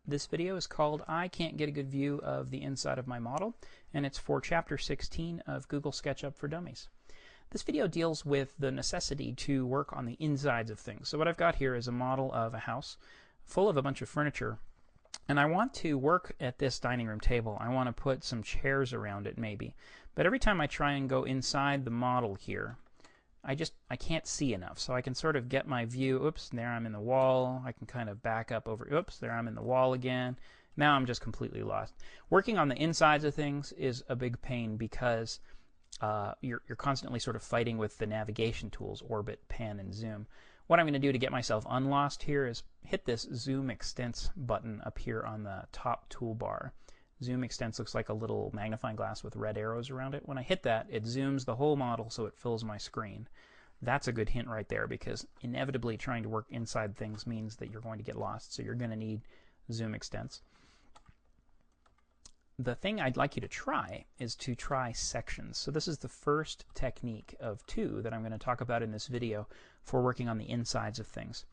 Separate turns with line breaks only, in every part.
This video is called I Can't Get a Good View of the Inside of My Model, and it's for Chapter 16 of Google SketchUp for Dummies. This video deals with the necessity to work on the insides of things. So what I've got here is a model of a house full of a bunch of furniture, and I want to work at this dining room table. I want to put some chairs around it maybe. But every time I try and go inside the model here, I can't see enough. So I can sort of get my view. Oops, there I'm in the wall. I can kind of back up over. Oops, there I'm in the wall again. Now I'm just completely lost. Working on the insides of things is a big pain because you're constantly sort of fighting with the navigation tools, orbit, pan, and zoom. What I'm going to do to get myself unlost here is hit this Zoom Extents button up here on the top toolbar. Zoom Extents looks like a little magnifying glass with red arrows around it. When I hit that, it zooms the whole model so it fills my screen. That's a good hint right there, because inevitably trying to work inside things means that you're going to get lost, so you're going to need Zoom Extents. The thing I'd like you to try is to try sections. So this is the first technique of two that I'm going to talk about in this video for working on the insides of things.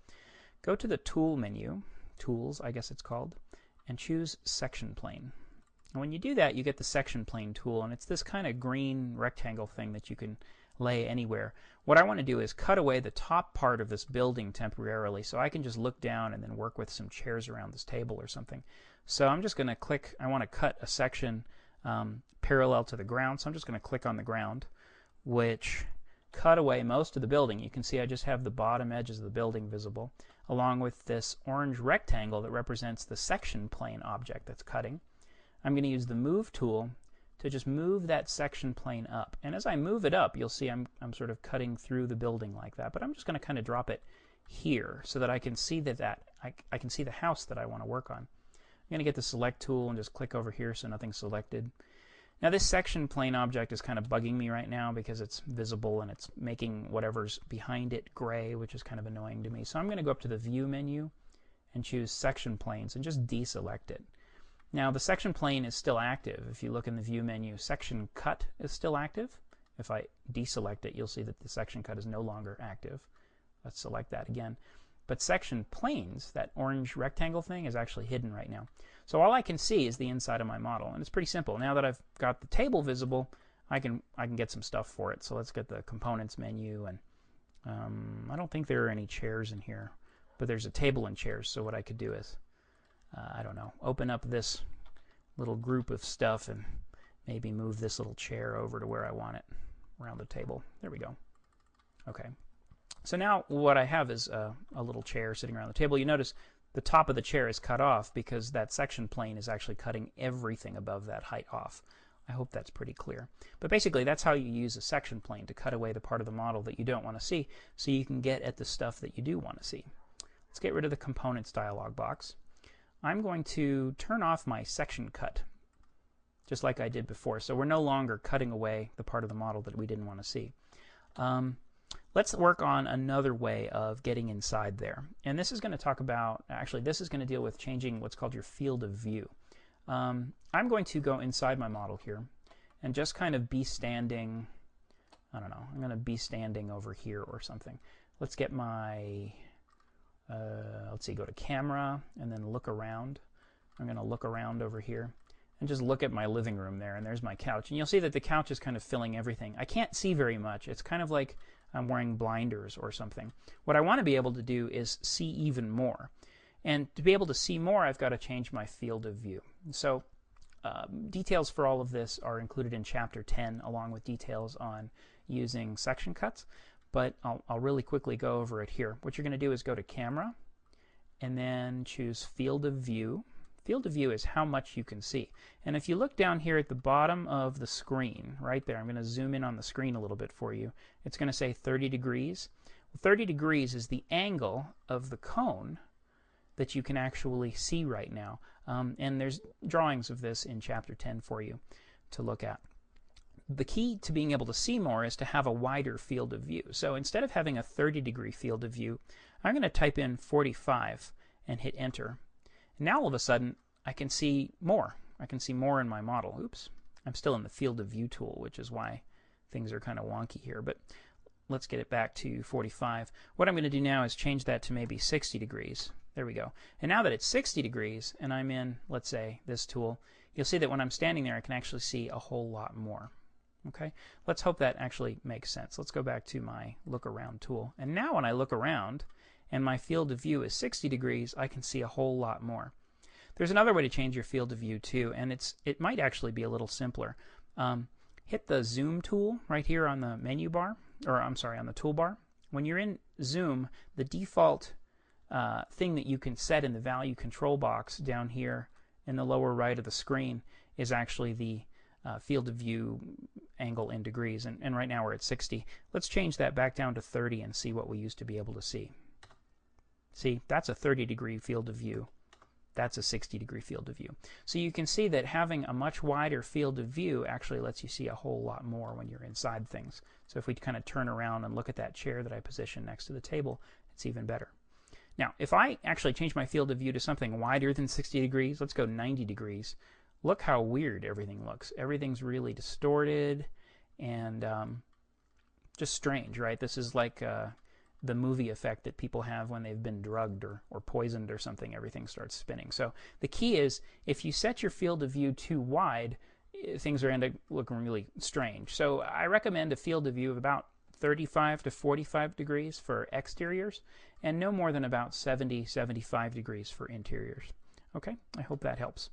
Go to the Tool menu, Tools I guess it's called, and choose Section Plane. And when you do that, you get the Section Plane tool, and it's this kind of green rectangle thing that you can lay anywhere. What I want to do is cut away the top part of this building temporarily so I can just look down and then work with some chairs around this table or something. So I'm just going to click, I want to cut a section parallel to the ground, so I'm just going to click on the ground, which cut away most of the building. You can see I just have the bottom edges of the building visible, along with this orange rectangle that represents the section plane object that's cutting. I'm going to use the Move tool to just move that section plane up. And as I move it up, you'll see I'm sort of cutting through the building like that. But I'm just going to kind of drop it here so that I can see I can see the house that I want to work on. I'm going to get the Select tool and just click over here so nothing's selected. Now this section plane object is kind of bugging me right now because it's visible and it's making whatever's behind it gray, which is kind of annoying to me. So I'm going to go up to the View menu and choose Section Planes and just deselect it. Now the section plane is still active. If you look in the View menu, Section Cut is still active. If I deselect it, you'll see that the section cut is no longer active. Let's select that again. But Section Planes, that orange rectangle thing, is actually hidden right now. So all I can see is the inside of my model, and it's pretty simple. Now that I've got the table visible, I can get some stuff for it. So let's get the Components menu, and I don't think there are any chairs in here, but there's a table and chairs. So what I could do is I don't know, open up this little group of stuff and maybe move this little chair over to where I want it around the table. There we go. Okay. So now what I have is a little chair sitting around the table. You notice the top of the chair is cut off because that section plane is actually cutting everything above that height off. I hope that's pretty clear. But basically that's how you use a section plane, to cut away the part of the model that you don't want to see so you can get at the stuff that you do want to see. Let's get rid of the Components dialog box. I'm going to turn off my section cut, just like I did before. So we're no longer cutting away the part of the model that we didn't want to see. Let's work on another way of getting inside there. And this is going to talk about, actually this is going to deal with changing what's called your field of view. I'm going to go inside my model here and just kind of be standing, I don't know, I'm going to be standing over here or something. Let's get my let's see, go to Camera and then Look Around. I'm going to look around over here and just look at my living room there, and there's my couch. And you'll see that the couch is kind of filling everything. I can't see very much. It's kind of like I'm wearing blinders or something. What I want to be able to do is see even more. And to be able to see more, I've got to change my field of view. So details for all of this are included in Chapter 10, along with details on using section cuts. But I'll really quickly go over it here. What you're going to do is go to Camera and then choose Field of View. Field of view is how much you can see. And if you look down here at the bottom of the screen, right there, I'm going to zoom in on the screen a little bit for you. It's going to say 30 degrees. 30 degrees is the angle of the cone that you can actually see right now. And there's drawings of this in Chapter 10 for you to look at. The key to being able to see more is to have a wider field of view. So instead of having a 30-degree field of view, I'm going to type in 45 and hit Enter. Now all of a sudden I can see more. I can see more in my model. Oops, I'm still in the Field of View tool, which is why things are kind of wonky here. But let's get it back to 45. What I'm going to do now is change that to maybe 60 degrees. There we go. And now that it's 60 degrees and I'm in, let's say, this tool, you'll see that when I'm standing there I can actually see a whole lot more. Okay, let's hope that actually makes sense. Let's go back to my look around tool. And now when I look around and my field of view is 60 degrees, I can see a whole lot more. There's another way to change your field of view too, and it might actually be a little simpler. Hit the zoom tool right here on the menu bar, or I'm sorry, on the toolbar. When you're in zoom, the default thing that you can set in the value control box down here in the lower right of the screen is actually the field of view angle in degrees, and right now we're at 60. Let's change that back down to 30 and see what we used to be able to see. See, that's a 30-degree field of view. That's a 60-degree field of view. So you can see that having a much wider field of view actually lets you see a whole lot more when you're inside things. So if we kind of turn around and look at that chair that I positioned next to the table, it's even better. Now, if I actually change my field of view to something wider than 60 degrees, let's go 90 degrees. Look how weird everything looks. Everything's really distorted and just strange, right? This is like the movie effect that people have when they've been drugged or poisoned or something. Everything starts spinning. So the key is, if you set your field of view too wide, things are going to look really strange. So I recommend a field of view of about 35 to 45 degrees for exteriors and no more than about 70-75 degrees for interiors. Okay, I hope that helps.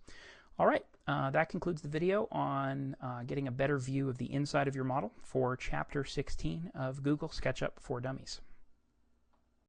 All right, that concludes the video on getting a better view of the inside of your model for Chapter 16 of Google SketchUp for Dummies.